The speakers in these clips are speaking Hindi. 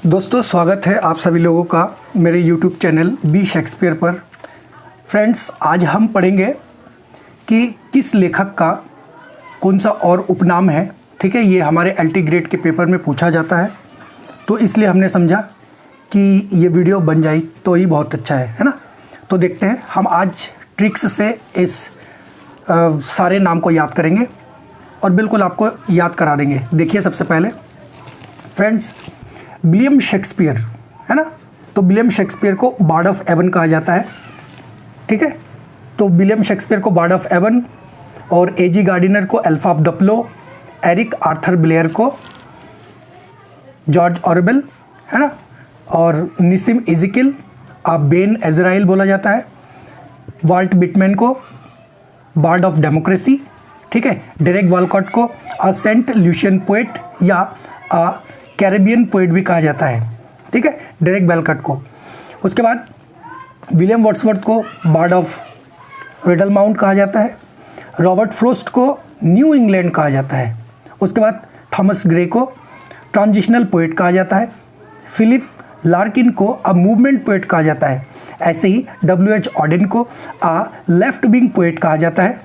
दोस्तों, स्वागत है आप सभी लोगों का मेरे YouTube चैनल बी शेक्सपियर पर। फ्रेंड्स, आज हम पढ़ेंगे कि किस लेखक का कौन सा और उपनाम है। ठीक है, ये हमारे LT ग्रेड के पेपर में पूछा जाता है, तो इसलिए हमने समझा कि ये वीडियो बन जाए तो ही बहुत अच्छा है ना। तो देखते हैं, हम आज ट्रिक्स से इस सारे नाम को याद करेंगे और बिल्कुल आपको याद करा देंगे। देखिए, सबसे पहले फ्रेंड्स, विलियम शेक्सपियर है ना, तो विलियम शेक्सपियर को बार्ड ऑफ एवन कहा जाता है। ठीक है, तो विलियम शेक्सपियर को बार्ड ऑफ एवन और A.G. गार्डिनर को Alpha of the Plough, Eric Arthur Blair को जॉर्ज ऑरवेल है ना, और निसिम इज़ेकियल बेन इज़राइल बोला जाता है। वाल्ट विटमैन को बार्ड ऑफ डेमोक्रेसी। ठीक है, डेरेक वॉलकॉट को सेंट लूशियन पोएट या कैरेबियन पोएट भी कहा जाता है। ठीक है, डेरेक वॉलकॉट को। उसके बाद विलियम वर्ड्सवर्थ को बार्ड ऑफ रिडलमाउंट कहा जाता है। रॉबर्ट फ्रोस्ट को न्यू इंग्लैंड कहा जाता है। उसके बाद थॉमस ग्रे को ट्रांजिशनल पोएट कहा जाता है। फिलिप लार्किन को मूवमेंट पोएट कहा जाता है। ऐसे ही W.H. ऑडेन को लेफ्ट विंग पोएट कहा जाता है।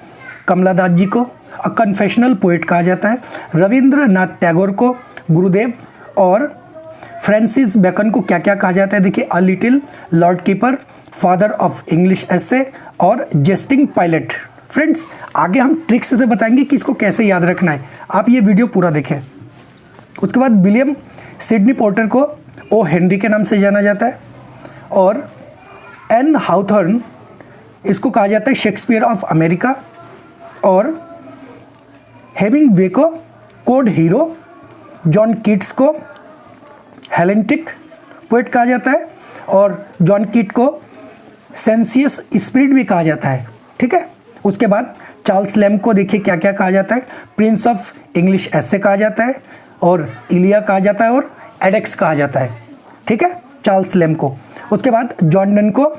कमला दास जी को कन्फेशनल पोएट कहा जाता है। रविंद्रनाथ टैगोर को गुरुदेव और फ्रांसिस बेकन को क्या क्या कहा जाता है। देखिए, a little, lord keeper, father of English essay और जेस्टिंग पायलट। फ्रेंड्स, आगे हम ट्रिक्स से बताएंगे कि इसको कैसे याद रखना है, आप ये वीडियो पूरा देखें। उसके बाद विलियम सिडनी पोर्टर को ओ हेनरी के नाम से जाना जाता है और एन हाउथॉर्न इसको कहा जाता है शेक्सपियर ऑफ अमेरिका और हेमिंग्वे को कोड हीरो, जॉन कीट्स को हेलेंटिक पोएट कहा जाता है और जॉन कीट को सेंसियस स्पिरिट भी कहा जाता है। ठीक है, उसके बाद चार्ल्स लैम्ब को देखिए क्या क्या कहा जाता है। प्रिंस ऑफ इंग्लिश एसे कहा जाता है और इलिया कहा जाता है और एडेक्स कहा जाता है। ठीक है, चार्ल्स लैम्ब को। उसके बाद जॉन डन को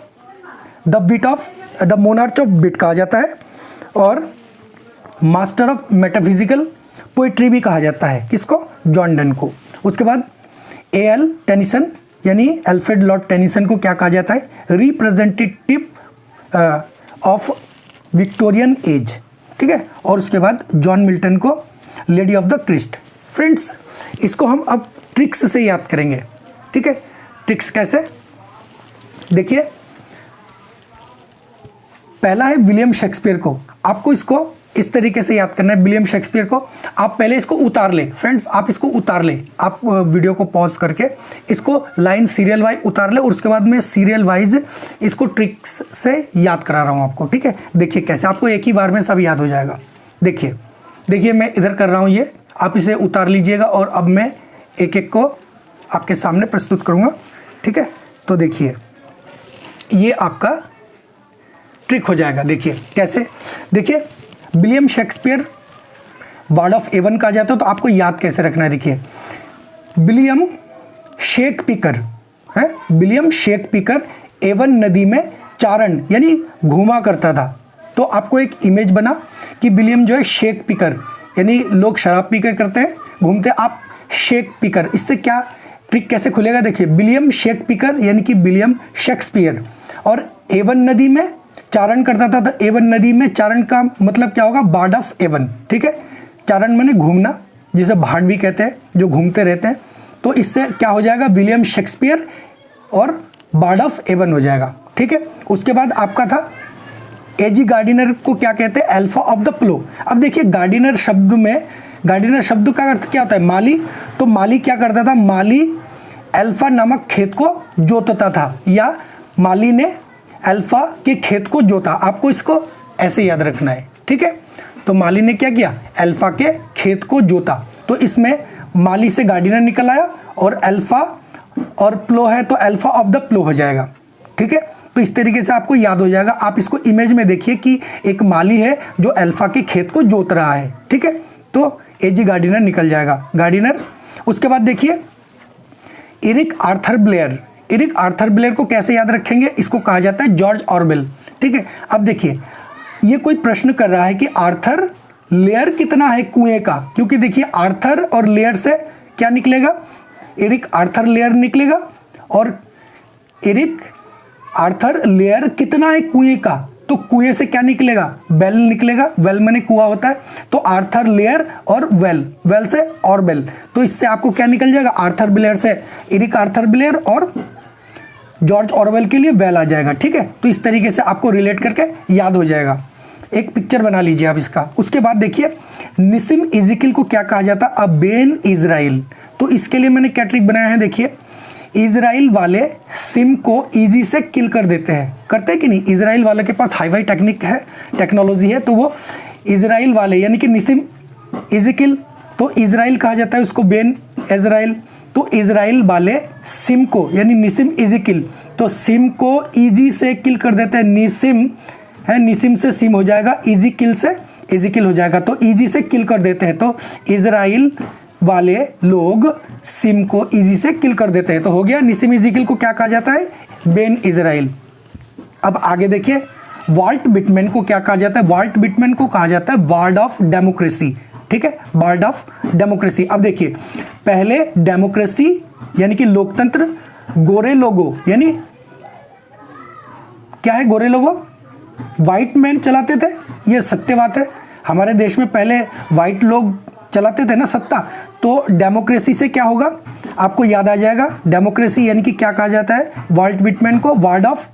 द मोनार्च ऑफ बिट कहा जाता है और मास्टर ऑफ मेटाफिजिकल पोइट्री भी कहा जाता है। किसको? जॉन डन को। उसके बाद A.L. टेनिसन यानी अल्फ्रेड लॉर्ड टेनिसन को क्या कहा जाता है? Representative of Victorian age. ठीक है, और उसके बाद जॉन मिल्टन को lady of the Christ. Friends, इसको हम अब ट्रिक्स से याद करेंगे। ठीक है, ट्रिक्स कैसे? देखिए, पहला है विलियम शेक्सपियर को। आपको इसको इस तरीके से याद करना है। विलियम शेक्सपियर को आप पहले इसको उतार ले। फ्रेंड्स, आप इसको उतार ले, आप वीडियो को पॉज करके इसको लाइन सीरियल वाइज उतार ले और उसके बाद मैं सीरियल वाइज इसको ट्रिक्स से याद करा रहा हूँ आपको। ठीक है, देखिए कैसे आपको एक ही बार में सब याद हो जाएगा। देखिए मैं इधर कर रहा हूँ, ये आप इसे उतार लीजिएगा और अब मैं एक एक को आपके सामने प्रस्तुत करूँगा। ठीक है, तो देखिए ये आपका ट्रिक हो जाएगा। देखिए कैसे, देखिए William Shakespeare Bard of Avon कहा जाता है, तो आपको याद कैसे रखना है। देखिए, विलियम शेक्सपियर है, विलियम शेक्सपियर एवन नदी में चारण यानी घूमा करता था। तो आपको एक इमेज बना कि विलियम जो है शेक्सपियर यानी लोग शराब पी कर करते हैं, घूमते, आप शेक्सपियर। इससे क्या ट्रिक कैसे खुलेगा? देखिए, विलियम शेक्सपियर यानी कि विलियम शेक्सपियर और एवन नदी में चारण करता था। तो एवन नदी में चारण का मतलब क्या होगा? Bard of Avon. ठीक है, चारण माने घूमना, जिसे भाट भी कहते हैं, जो घूमते रहते हैं। तो इससे क्या हो जाएगा? विलियम शेक्सपियर और बार्ड ऑफ एवन हो जाएगा। ठीक है, उसके बाद आपका था A.G. गार्डिनर को क्या कहते हैं? अल्फा ऑफ द प्लो। अब देखिए, गार्डिनर शब्द में, गार्डिनर शब्द का अर्थ क्या होता है? माली। तो माली क्या करता था? माली अल्फा नामक खेत को जोतता था, या माली ने अल्फा के खेत को जोता। आपको इसको ऐसे याद रखना है। ठीक है, तो माली ने क्या किया? अल्फा के खेत को जोता। तो इसमें माली से गार्डिनर निकल आया और अल्फा और प्लो है तो अल्फा ऑफ द प्लो हो जाएगा। ठीक है, तो इस तरीके से आपको याद हो जाएगा। आप इसको इमेज में देखिए कि एक माली है जो अल्फा के खेत को जोत रहा है। ठीक है, तो A.G. गार्डिनर निकल जाएगा, गार्डिनर। उसके बाद देखिए Eric Arthur Blair. Eric Arthur Blair को कैसे याद रखेंगे? इसको कहा जाता है जॉर्ज ऑरवेल। ठीक है, अब देखिए ये कोई प्रश्न कर रहा है कि आर्थर लेयर कितना है कुएं का, क्योंकि देखिए आर्थर और लेयर से क्या निकलेगा? एरिक आर्थर लेयर निकलेगा, और एरिक आर्थर लेयर कितना है कुएं का, तो कुएं से क्या निकलेगा, वेल निकलेगा, वेल माने कुआं होता है, तो आर्थर लेयर और वेल, वेल से और बेल, तो इससे आपको क्या निकल जाएगा, आर्थर ब्लेयर से एरिक आर्थर ब्लेयर और जॉर्ज ऑरवेल के लिए वेल आ जाएगा। ठीक है, तो इस तरीके से आपको रिलेट करके याद हो जाएगा। एक पिक्चर बना लीजिए आप इसका। उसके बाद देखिए निसिम इजिकिल को क्या कहा जाता है, अ बेन इजराइल। तो इसके लिए मैंने क्या ट्रिक बनाया है, देखिए इजराइल वाले सिम को इजी से किल कर देते हैं, करते हैं कि नहीं, इजराइल वाले के पास हाई फाई टेक्निक है, टेक्नोलॉजी है, तो वो इजराइल वाले यानी कि निसिम इजिकिल, तो इजराइल कहा जाता है उसको बेन इजराइल, तो इजराइल वाले सिम को यानी निसिम इजिकिल, तो सिम को इजी से किल कर देते हैं, निसिम है, निसिम से सिम हो जाएगा, इजी किल से इजिकिल हो जाएगा, तो इजी से किल कर देते हैं, तो इजराइल वाले लोग सिम को इजी से किल कर देते हैं, तो हो गया निसिम इजिकिल को क्या कहा जाता है, बेन इजराइल। अब आगे देखिए वाल्ट विटमैन को क्या कहा जाता है, वाल्ट विटमैन को कहा जाता है वार्ड ऑफ डेमोक्रेसी। ठीक है, वार्ड ऑफ डेमोक्रेसी। अब देखिए पहले डेमोक्रेसी यानी कि लोकतंत्र, गोरे लोगों यानी क्या है, गोरे लोगों व्हाइट मैन चलाते थे, ये सत्य बात है, हमारे देश में पहले व्हाइट लोग चलाते थे ना सत्ता, तो डेमोक्रेसी से क्या होगा आपको याद आ जाएगा, डेमोक्रेसी यानी कि क्या कहा जाता है, वाल्ट विटमैन को वार्ड ऑफ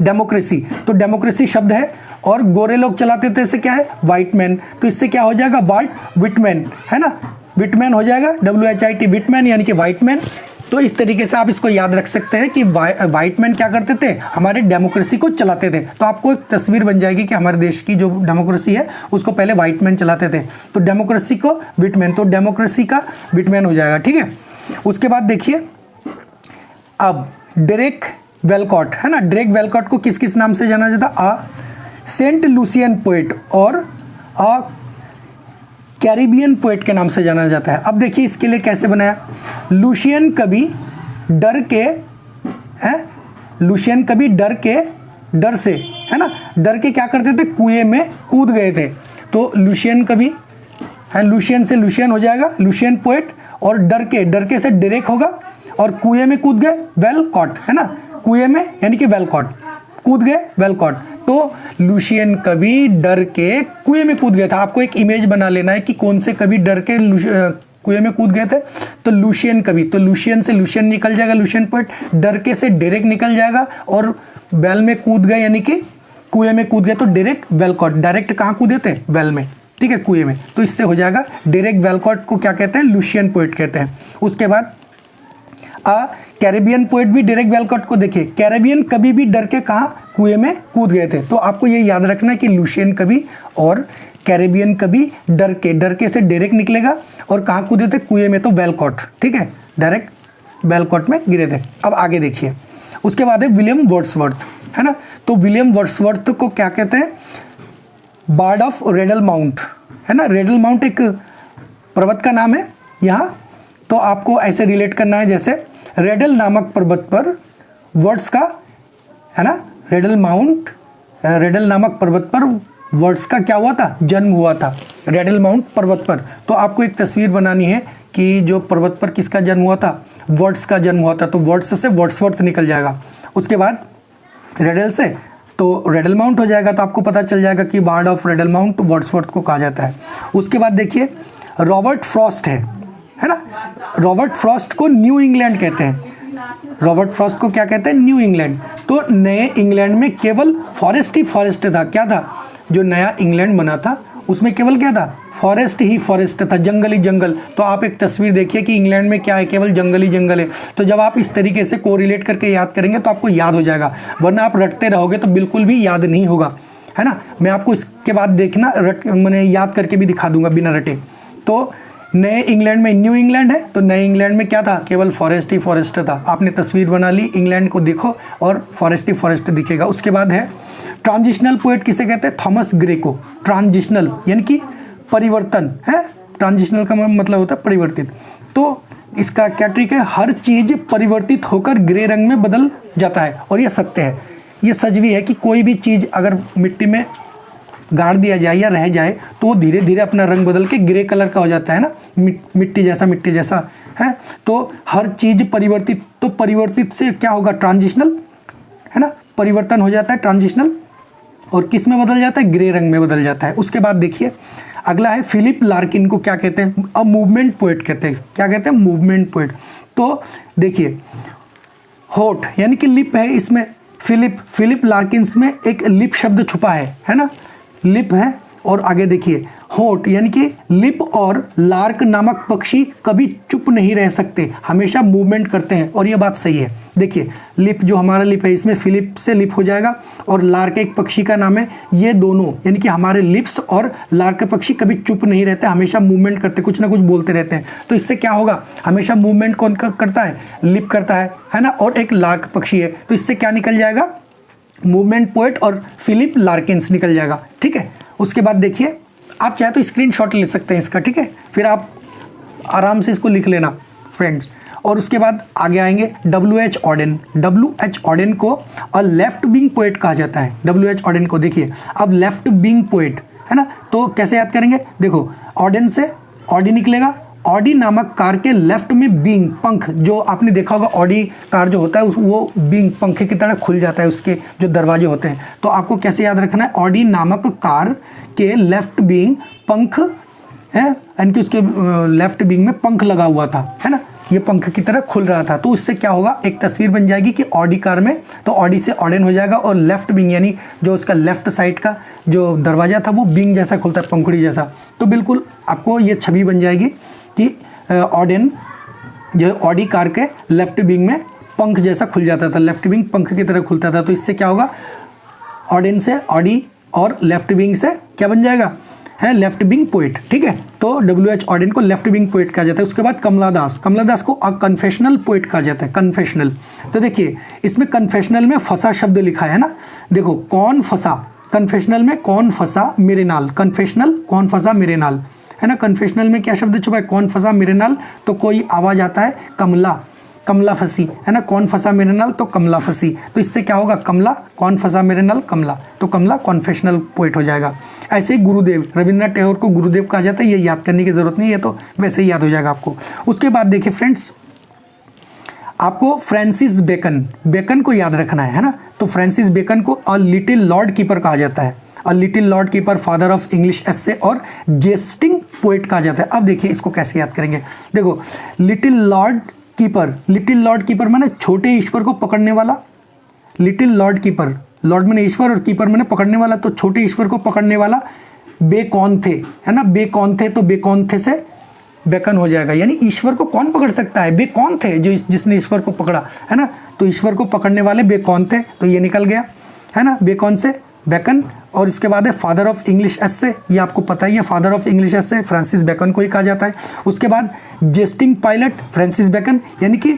डेमोक्रेसी, तो डेमोक्रेसी शब्द है, और गोरे लोग चलाते थे, इससे क्या है, व्हाइट मैन, तो इससे क्या हो जाएगा, वाल्ट विटमैन, है ना, विटमैन हो जाएगा, WHIT विटमैन यानी कि व्हाइट मैन। तो इस तरीके से आप इसको याद रख सकते हैं कि व्हाइट मैन क्या करते थे, हमारे डेमोक्रेसी को चलाते थे, तो आपको एक तस्वीर बन जाएगी कि हमारे देश की जो डेमोक्रेसी है उसको पहले व्हाइट मैन चलाते थे, तो डेमोक्रेसी को विटमैन, तो डेमोक्रेसी का विटमैन हो जाएगा। ठीक है, उसके बाद देखिए अब डेरेक वेलकॉट, है ना, डेरेक वेलकॉट को किस किस नाम से जाना जाता, अ सेंट लूसियन पोएट और अ कैरिबियन पोएट के नाम से जाना जाता है। अब देखिए इसके लिए कैसे बनाया, लूशियन कवि डर के, है लूशियन कवि डर से, है ना, डर के क्या करते थे, कुएं में कूद गए थे, तो लूशियन कवि है, लूशियन से लूशियन हो जाएगा, लूशियन पोएट, और डर के से डेरेक होगा, और कुएं में कूद गए, वेल कॉट, है ना, कुएं में यानी कि वेल कॉट, कूद गए वेल कॉट, तो लूशियन कवि डर के कुएं में कूद गया था। आपको एक इमेज बना लेना है कि कौन से कवि डर के कुएं में कूद गए थे, तो लूशियन कवि, तो लूशियन से लूशियन निकल जाएगा, लूशियन पोएट, डर के से डेरेक निकल जाएगा, और वेल में कूद गए यानी कि कुएं में कूद गए, तो डेरेक वेलकॉट, डायरेक्ट कहाँ कूदे थे, वेल में, ठीक है, कुएं में, तो इससे हो जाएगा डेरेक वेलकॉट को क्या कहते हैं, लूशियन पोएट कहते हैं। उसके बाद कैरेबियन पोएट भी डेरेक वेलकॉट को देखिए, कैरेबियन कवि भी डर के कहाँ, कुएं में कूद गए थे, तो आपको ये याद रखना है कि लूशियन कवि और कैरेबियन कवि डर के से डेरेक निकलेगा, और कहाँ कूदे थे, कुएं में, तो वेलकॉट, ठीक है, डायरेक्ट वेलकॉट में गिरे थे। अब आगे देखिए उसके बाद है विलियम वर्ड्सवर्थ, है ना, तो विलियम वर्ड्सवर्थ को क्या कहते हैं, बार्ड ऑफ रेडल माउंट, है ना, रेडल माउंट एक पर्वत का नाम है यहाँ, तो आपको ऐसे रिलेट करना है जैसे रेडल नामक पर्वत पर वर्ड्स का, है ना, रेडल नामक पर्वत पर वर्ड्स का क्या हुआ था, जन्म हुआ था, रेडल माउंट पर्वत पर। तो आपको एक तस्वीर बनानी है कि जो पर्वत पर किसका जन्म हुआ था, वर्ड्स का जन्म हुआ था, तो वर्ड्स से वर्ड्सवर्थ निकल जाएगा, उसके बाद रेडल से तो रेडल माउंट हो जाएगा, तो आपको पता चल जाएगा कि Bard of Rydal Mount Wordsworth को कहा जाता है। उसके बाद देखिए रॉबर्ट फ्रॉस्ट है ना, रॉबर्ट फ्रॉस्ट को न्यू इंग्लैंड कहते हैं, रॉबर्ट फ्रॉस्ट को क्या कहते हैं, न्यू इंग्लैंड, तो नए इंग्लैंड में केवल फॉरेस्ट ही फॉरेस्ट था, क्या था, जो नया इंग्लैंड बना था उसमें केवल क्या था, फॉरेस्ट ही फॉरेस्ट था, जंगल ही जंगल, तो आप एक तस्वीर देखिए कि इंग्लैंड में क्या है, केवल जंगल ही जंगल है, तो जब आप इस तरीके से कोरिलेट करके याद करेंगे तो आपको याद हो जाएगा, वरना आप रटते रहोगे तो बिल्कुल भी याद नहीं होगा, है ना। मैं आपको इसके बाद देखना मैंने याद करके भी दिखा दूंगा बिना रटे। तो नए इंग्लैंड में न्यू इंग्लैंड है, तो नए इंग्लैंड में क्या था, केवल फॉरेस्ट ही फॉरेस्ट था, आपने तस्वीर बना ली, इंग्लैंड को देखो और फॉरेस्ट ही फॉरेस्ट दिखेगा। उसके बाद है ट्रांजिशनल पोएट किसे कहते हैं, थॉमस ग्रे को, ट्रांजिशनल यानी कि परिवर्तन है, ट्रांजिशनल का मतलब होता है परिवर्तित, तो इसका क्या ट्रिक है, हर चीज परिवर्तित होकर ग्रे रंग में बदल जाता है, और यह सत्य है, ये सच भी है कि कोई भी चीज़ अगर मिट्टी में गाड़ दिया जाए या रह जाए तो वो धीरे धीरे अपना रंग बदल के ग्रे कलर का हो जाता है ना, मिट्टी जैसा है। तो हर चीज़ परिवर्तित, तो परिवर्तित से क्या होगा, ट्रांजिशनल, है ना, परिवर्तन हो जाता है ट्रांजिशनल, और किस में बदल जाता है, ग्रे रंग में बदल जाता है। उसके बाद देखिए अगला है फिलिप लार्किन को क्या कहते हैं, अ मूवमेंट पोएट कहते हैं। क्या कहते हैं, मूवमेंट पोएट। तो देखिए होठ यानी कि लिप है इसमें, फिलिप लार्किन्स में एक लिप शब्द छुपा है ना, लिप है। और आगे देखिए होठ यानी कि लिप और लार्क नामक पक्षी कभी चुप नहीं रह सकते, हमेशा मूवमेंट करते हैं, और ये बात सही है। देखिए लिप जो हमारा लिप है इसमें फिलिप से लिप हो जाएगा, और लार्क एक पक्षी का नाम है। ये दोनों यानी कि हमारे लिप्स और लार्क पक्षी कभी चुप नहीं रहते, हमेशा मूवमेंट करते, कुछ ना कुछ बोलते रहते हैं। तो इससे क्या होगा, हमेशा मूवमेंट कौन करता है, लिप करता है ना, और एक लार्क पक्षी है। तो इससे क्या निकल जाएगा, मूवमेंट पोएट और फिलिप लार्किन्स निकल जाएगा। ठीक है, उसके बाद देखिए आप चाहे तो स्क्रीनशॉट ले सकते हैं इसका, ठीक है, फिर आप आराम से इसको लिख लेना फ्रेंड्स। और उसके बाद आगे आएंगे W.H. ऑडेन। W.H. ऑडेन को अ लेफ्ट विंग पोएट कहा जाता है। W.H. ऑडेन को देखिए, अब लेफ्ट विंग पोएट है ना, तो कैसे याद करेंगे, देखो ऑडेन से ऑडी निकलेगा, ऑडी नामक कार के लेफ्ट में बींग, पंख, जो आपने देखा होगा ऑडी कार जो होता है वो बींग, पंखे की तरह खुल जाता है, उसके जो दरवाजे होते हैं। तो आपको कैसे याद रखना है, ऑडी नामक कार के लेफ्ट बींग पंख है, यानी कि उसके लेफ्ट बींग में पंख लगा हुआ था, है ना, ये पंख की तरह खुल रहा था। तो उससे क्या होगा, एक तस्वीर बन जाएगी कि ऑडी कार में, तो ऑडी से ऑडेन हो जाएगा, और लेफ्ट बींग यानी जो उसका लेफ्ट साइड का जो दरवाजा था वो बींग जैसा खुलता है, पंखुड़ी जैसा। तो बिल्कुल आपको ये छवि बन जाएगी कि ऑडेन जो ऑडी कार के लेफ्ट विंग में पंख जैसा खुल जाता था, लेफ्ट विंग पंख की तरह खुलता था। तो इससे क्या होगा, ऑडेन से ऑडी और लेफ्ट विंग से क्या बन जाएगा, है लेफ्ट विंग पोएट। ठीक है, तो W.H. ऑडेन को लेफ्ट विंग पोएट कहा जाता है। उसके बाद कमला दास को कन्फेशनल पोएट कहा जाता है, कन्फेशनल। तो देखिए इसमें कन्फेशनल में फंसा शब्द लिखा है ना, देखो कौन फंसा, कन्फेशनल में कौन फंसा मेरे नाल, कन्फेशनल कौन फंसा मेरे नाल, है ना। कन्फेशनल में क्या शब्द छुपा है, कौन फंसा मेरे नाल, तो कोई आवाज आता है कमला, कमला फंसी, है ना, कौन फंसा मेरे नाल, तो कमला फंसी। तो इससे क्या होगा, कमला कौन फंसा मेरे नाल, कमला, तो कमला कॉन्फेशनल पोएट हो जाएगा। ऐसे ही गुरुदेव, रविंद्रनाथ टैगोर को गुरुदेव कहा जाता है, ये याद करने की जरूरत नहीं है, तो वैसे ही याद हो जाएगा आपको। उसके बाद देखिए फ्रेंड्स, आपको फ्रांसिस बेकन को याद रखना है ना। तो फ्रांसिस बेकन को अ लिटिल लॉर्ड कीपर कहा जाता है, a little lord keeper, father of English essay और जेस्टिंग पोएट कहा जाता है। अब देखिए इसको कैसे याद करेंगे, देखो लिटिल लॉर्ड कीपर माने छोटे ईश्वर को पकड़ने वाला, लिटिल लॉर्ड कीपर, लॉर्ड माने ईश्वर और कीपर माने पकड़ने वाला, तो छोटे ईश्वर को पकड़ने वाला बेकौन थे, है ना, बेकौन थे, तो बेकौन थे से बेकन हो जाएगा, यानी ईश्वर को कौन पकड़ सकता है, बेकौन थे जो जिसने ईश्वर को पकड़ा, है ना, तो ईश्वर को पकड़ने वाले बेकौन थे, तो ये निकल गया, है ना, बेकौन से बेकन। और इसके बाद है फादर ऑफ इंग्लिश एस्से, ये आपको पता ही है, father of English essay Francis Bacon को ही कहा जाता है। उसके बाद जेस्टिंग पायलट, फ्रांसिस बेकन, यानी कि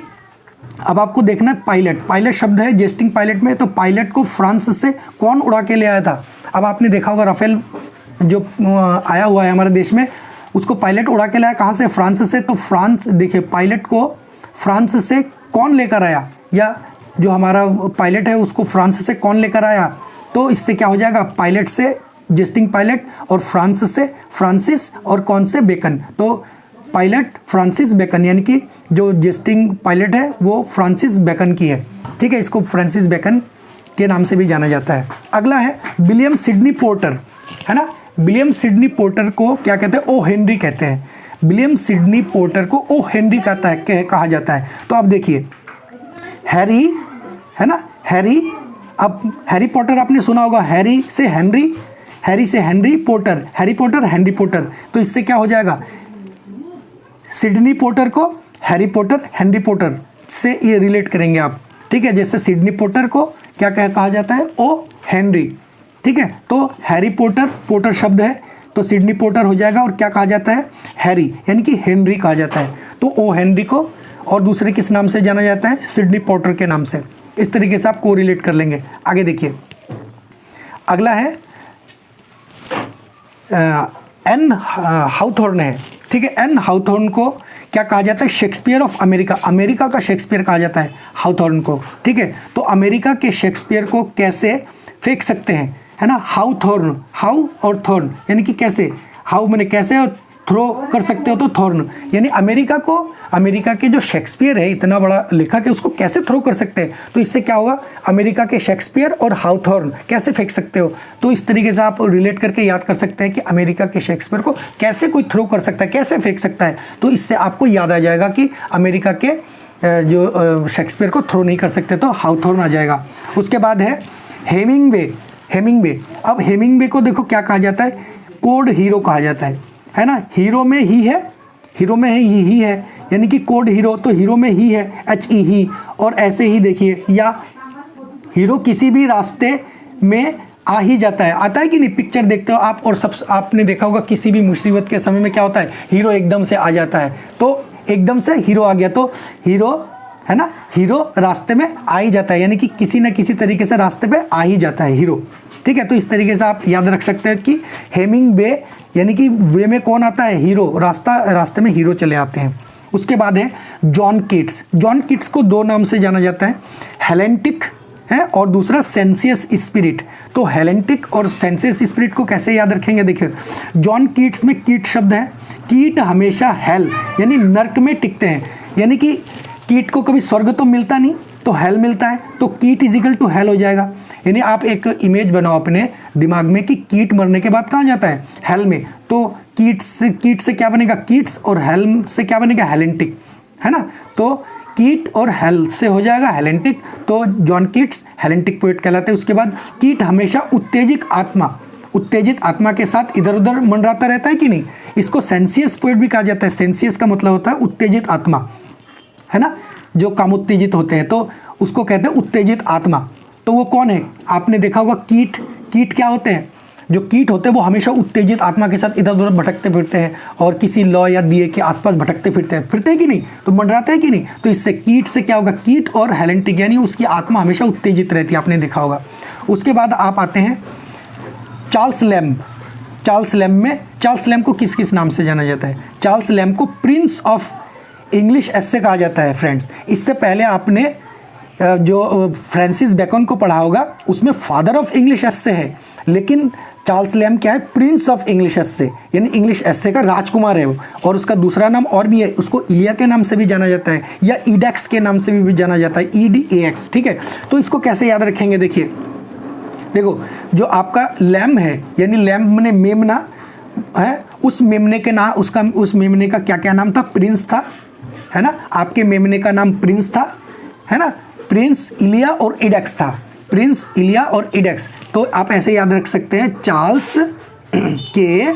अब आपको देखना है पायलट शब्द है जेस्टिंग पायलट में, तो पायलट को फ्रांस से कौन उड़ा के ले आया था। अब आपने देखा होगा राफेल जो आया हुआ है हमारे देश में, उसको पायलट उड़ा के लाया कहाँ से, फ्रांस से। तो फ्रांस, देखिए पायलट को फ्रांस से कौन लेकर आया, या जो हमारा पायलट है उसको फ्रांस से कौन लेकर आया, तो इससे क्या हो जाएगा, पायलट से जेस्टिंग पायलट, और फ्रांस से फ्रांसिस, और कौन से बेकन, तो पायलट फ्रांसिस बेकन, यानी कि जो जेस्टिंग पायलट है वो फ्रांसिस बेकन की है। ठीक है, इसको फ्रांसिस बेकन के नाम से भी जाना जाता है। अगला है विलियम सिडनी पोर्टर, है ना। विलियम सिडनी पोर्टर को क्या कहते हैं, ओ हेनरी कहते हैं। विलियम सिडनी पोर्टर को ओ हेनरी कहा जाता है। तो आप देखिए हैरी, है ना, हैरी, अब हैरी पॉटर आपने सुना होगा, हैरी से Henry porter, Harry Potter Henry porter, तो इससे क्या हो जाएगा, सिडनी पोर्टर को हैरी पॉटर हेनरी पोर्टर से ये रिलेट करेंगे आप। ठीक है, जैसे सिडनी पोर्टर को क्या कहा जाता है, ओ हेनरी। ठीक है, तो हैरी पोर्टर शब्द है, तो सिडनी पोर्टर हो जाएगा, और क्या कहा जाता है, हैरी, यानी कि हेनरी कहा जाता है। तो ओ हेनरी को और दूसरे किस नाम से जाना जाता है, सिडनी पोर्टर के नाम से। इस तरीके से आप को रिलेट कर लेंगे। आगे देखिए, अगला है एन हाउथॉर्न है। ठीक है, एन हाउथॉर्न को क्या कहा जाता है, शेक्सपियर ऑफ अमेरिका, अमेरिका का शेक्सपियर कहा जाता है हाउथॉर्न को। ठीक है, तो अमेरिका के शेक्सपियर को कैसे फेंक सकते हैं, है ना, हाउ थॉर्न, हाउ और थॉर्न यानी कि कैसे, हाउ मैंने कैसे थ्रो कर सकते हो तो थॉर्न यानी अमेरिका के जो शेक्सपियर है इतना बड़ा लेखक है उसको कैसे थ्रो कर सकते हैं, तो इससे क्या होगा अमेरिका के शेक्सपियर और हाउथॉर्न कैसे फेंक सकते हो, तो इस तरीके से आप रिलेट करके याद कर सकते हैं कि अमेरिका के शेक्सपियर को कैसे कोई थ्रो कर सकता है, कैसे फेंक सकता है, तो इससे आपको याद आ जाएगा कि अमेरिका के जो शेक्सपियर को थ्रो नहीं कर सकते तो हाउथॉर्न आ जाएगा। उसके बाद है हेमिंगवे। अब हेमिंगवे को देखो क्या कहा जाता है, कोड हीरो कहा जाता है ना, हीरो में ही है, हीरो में ही है यानी कि कोड हीरो, तो हीरो में ही है HE ही, और ऐसे ही देखिए या हीरो किसी भी रास्ते में आ ही जाता है, आता है कि नहीं, पिक्चर देखते हो आप और सब आपने देखा होगा किसी भी मुसीबत के समय में क्या होता है, हीरो एकदम से आ जाता है, तो एकदम से हीरो आ गया तो हीरो है ना, हीरो रास्ते में आ ही जाता है यानी कि किसी न किसी तरीके से रास्ते पे आ ही जाता है हीरो, ठीक है। तो इस तरीके से आप याद रख सकते हैं कि हेमिंगवे यानी कि वे में कौन आता है, हीरो, रास्ते में हीरो चले आते हैं। उसके बाद है जॉन कीट्स को दो नाम से जाना जाता है, हेलेंटिक है और दूसरा सेंसियस स्पिरिट। तो हेलेंटिक और सेंसियस स्पिरिट को कैसे याद रखेंगे, देखिए जॉन कीट्स में कीट शब्द है, कीट हमेशा हेल यानी नर्क में टिकते हैं, यानी कि कीट को कभी स्वर्ग तो मिलता नहीं तो हेल मिलता है, तो कीट इजिकल टू हेल हो जाएगा। यानी आप एक इमेज बनाओ अपने दिमाग में कि कीट मरने के बाद कहाँ जाता है, हेल में, तो कीट से क्या बनेगा, कीट्स, और हेल से क्या बनेगा, हेलेंटिक, है ना, तो कीट और हेल से हो जाएगा हेलेंटिक, तो जॉन कीट्स हेलेंटिक पोएट कहलाते हैं। उसके बाद कीट हमेशा उत्तेजित आत्मा के साथ इधर उधर मंडराता रहता है कि नहीं, इसको सेंसियस पोएट भी कहा जाता है। सेंसियस का मतलब होता है उत्तेजित आत्मा, है ना, जो काम उत्तेजित होते हैं तो उसको कहते हैं उत्तेजित आत्मा। तो वो कौन है, आपने देखा होगा कीट क्या होते हैं, जो कीट होते हैं वो हमेशा उत्तेजित आत्मा के साथ इधर उधर भटकते फिरते हैं और किसी लौ या दिए के आसपास भटकते फिरते हैं कि नहीं, तो मंडराते हैं कि नहीं, तो इससे कीट से क्या होगा, कीट और हेलेंटिक यानी उसकी आत्मा हमेशा उत्तेजित रहती है, आपने देखा होगा। उसके बाद आप आते हैं चार्ल्स लैम्ब को किस किस नाम से जाना जाता है, चार्ल्स लैम्ब को प्रिंस ऑफ इंग्लिश एस्से कहा जाता है। फ्रेंड्स, इससे पहले आपने जो फ्रांसिस बेकन को पढ़ा होगा उसमें फादर ऑफ इंग्लिश एस्से है, लेकिन चार्ल्स लैम्ब क्या है, प्रिंस ऑफ इंग्लिश एस्से यानी इंग्लिश एस्से का राजकुमार है वो, और उसका दूसरा नाम और भी है, उसको इलिया के नाम से भी जाना जाता है या ईडेक्स के नाम से भी जाना जाता है, EDAX, ठीक है। तो इसको कैसे याद रखेंगे, देखिए देखो जो आपका लैम्ब है यानी लैम्ब में मेमना है, उस मेमने के नाम उस मेमने का क्या क्या नाम था, प्रिंस था, है ना, आपके मेमने का नाम प्रिंस था, है ना, प्रिंस इलिया और इडेक्स था, प्रिंस इलिया और इडेक्स। तो आप ऐसे याद रख सकते हैं, चार्ल्स के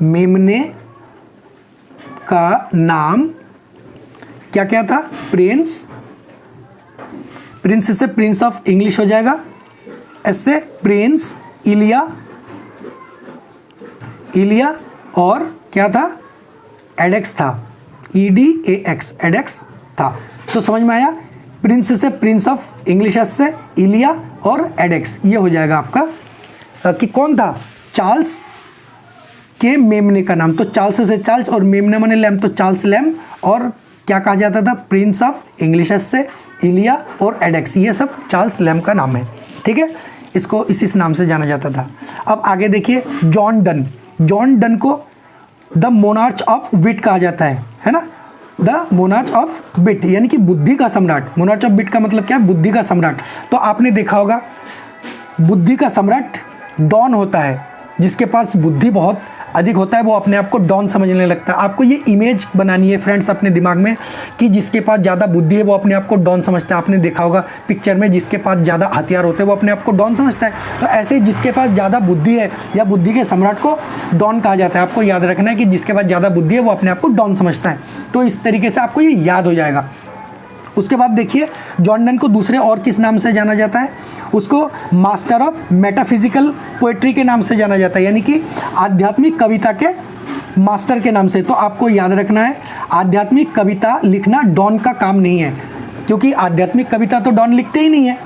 मेमने का नाम क्या क्या था, प्रिंस से प्रिंस ऑफ इंग्लिश हो जाएगा, ऐसे प्रिंस इलिया और क्या था, एडेक्स था, EDAX, एडेक्स था। तो समझ में आया, प्रिंस से प्रिंस ऑफ इंग्लिश से इलिया और एडेक्स, ये हो जाएगा आपका कि कौन था, चार्ल्स के मेमने का नाम, तो चार्ल्स से चार्ल्स और मेमने माने लैम्ब, तो चार्ल्स लैम्ब, और क्या कहा जाता था, प्रिंस ऑफ इंग्लिश से इलिया और एडेक्स, ये सब चार्ल्स लैम्ब का नाम है, ठीक है, इसको इसी नाम से जाना जाता था। अब आगे देखिए जॉन डन को द मोनार्च ऑफ विट कहा जाता है ना, द मोनार्च ऑफ बिट यानी कि बुद्धि का सम्राट। मोनार्च ऑफ बिट का मतलब क्या है, बुद्धि का सम्राट। तो आपने देखा होगा बुद्धि का सम्राट डॉन होता है, जिसके पास बुद्धि बहुत अधिक होता है वो अपने आप को डॉन समझने लगता है। आपको ये इमेज बनानी है फ्रेंड्स अपने दिमाग में कि जिसके पास ज़्यादा बुद्धि है वो अपने आप को डॉन समझता है। आपने देखा होगा पिक्चर में जिसके पास ज़्यादा हथियार होते हैं वो अपने आप को डॉन समझता है। तो ऐसे जिसके पास ज़्यादा बुद्धि है या बुद्धि के सम्राट को डॉन कहा जाता है। आपको याद रखना है कि जिसके पास ज़्यादा बुद्धि है वो अपने आप को डॉन समझता है। तो इस तरीके से आपको ये याद हो जाएगा। उसके बाद देखिए जॉन डन को दूसरे और किस नाम से जाना जाता है, उसको मास्टर ऑफ मेटाफिजिकल पोएट्री के नाम से जाना जाता है, यानी कि आध्यात्मिक कविता के मास्टर के नाम से। तो आपको याद रखना है आध्यात्मिक कविता लिखना डॉन का काम नहीं है, क्योंकि आध्यात्मिक कविता तो डॉन लिखते ही नहीं है,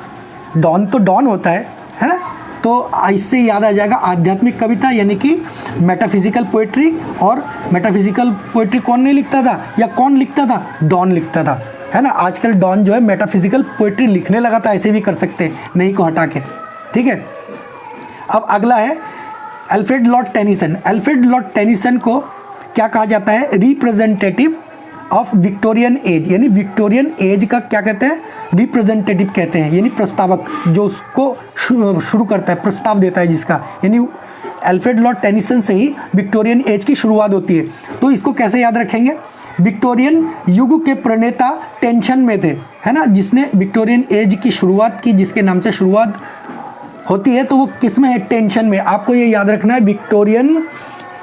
डॉन तो डॉन होता है ना। तो इससे याद आ जाएगा आध्यात्मिक कविता यानी कि मेटाफिजिकल पोएट्री। और मेटाफिजिकल पोएट्री कौन नहीं लिखता था या कौन लिखता था, डॉन लिखता था, है ना। आजकल डॉन जो है मेटाफिजिकल पोएट्री लिखने लगा था, ऐसे भी कर सकते हैं नहीं को हटा के, ठीक है। अब अगला है Alfred Lord Tennyson. Alfred Lord Tennyson को क्या कहा जाता है? रिप्रेजेंटेटिव ऑफ विक्टोरियन एज, यानी विक्टोरियन एज का क्या कहते हैं? रिप्रेजेंटेटिव कहते हैं, यानी प्रस्तावक, जो उसको शुरू करता है, प्रस्ताव देता है जिसका, यानी अल्फ्रेड लॉर्ड टेनिसन से ही विक्टोरियन एज की शुरुआत होती है। तो इसको कैसे याद रखेंगे? विक्टोरियन युग के प्रणेता टेंशन में थे, है ना, जिसने विक्टोरियन एज की शुरुआत की, जिसके नाम से शुरुआत होती है, तो वो किस में है? टेंशन में। आपको ये याद रखना है, विक्टोरियन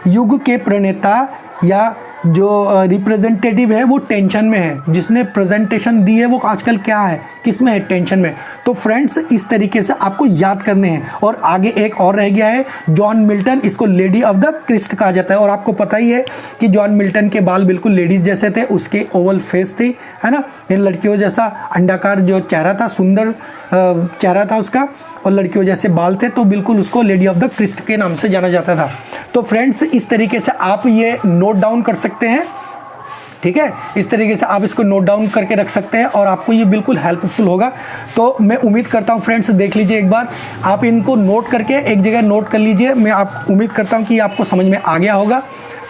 युग के प्रणेता या जो रिप्रेजेंटेटिव है वो टेंशन में है, जिसने प्रेजेंटेशन दी है वो आजकल क्या है? किस में है? टेंशन में। तो फ्रेंड्स इस तरीके से आपको याद करने हैं। और आगे एक और रह गया है, जॉन मिल्टन, इसको लेडी ऑफ द क्रिस्ट कहा जाता है। और आपको पता ही है कि जॉन मिल्टन के बाल बिल्कुल लेडीज जैसे थे, उसके ओवल फेस थी, है ना, इन लड़कियों जैसा अंडाकार जो चेहरा था, सुंदर चेहरा था उसका, और लड़कियों जैसे बाल थे, तो बिल्कुल उसको लेडी ऑफ द क्रिस्ट के नाम से जाना जाता था। तो फ्रेंड्स इस तरीके से आप ये नोट डाउन कर सकते हैं, ठीक है, इस तरीके से आप इसको नोट डाउन करके रख सकते हैं और आपको ये बिल्कुल हेल्पफुल होगा। तो मैं उम्मीद करता हूँ फ्रेंड्स, देख लीजिए एक बार, आप इनको नोट करके एक जगह नोट कर लीजिए। मैं आप उम्मीद करता हूँ कि आपको समझ में आ गया होगा।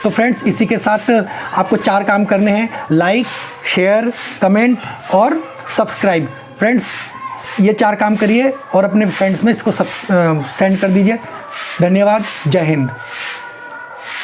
तो फ्रेंड्स इसी के साथ आपको 4 काम करने हैं, लाइक, शेयर, कमेंट और सब्सक्राइब। फ्रेंड्स ये 4 काम करिए और अपने फ्रेंड्स में इसको सेंड कर दीजिए। धन्यवाद, जय हिंद।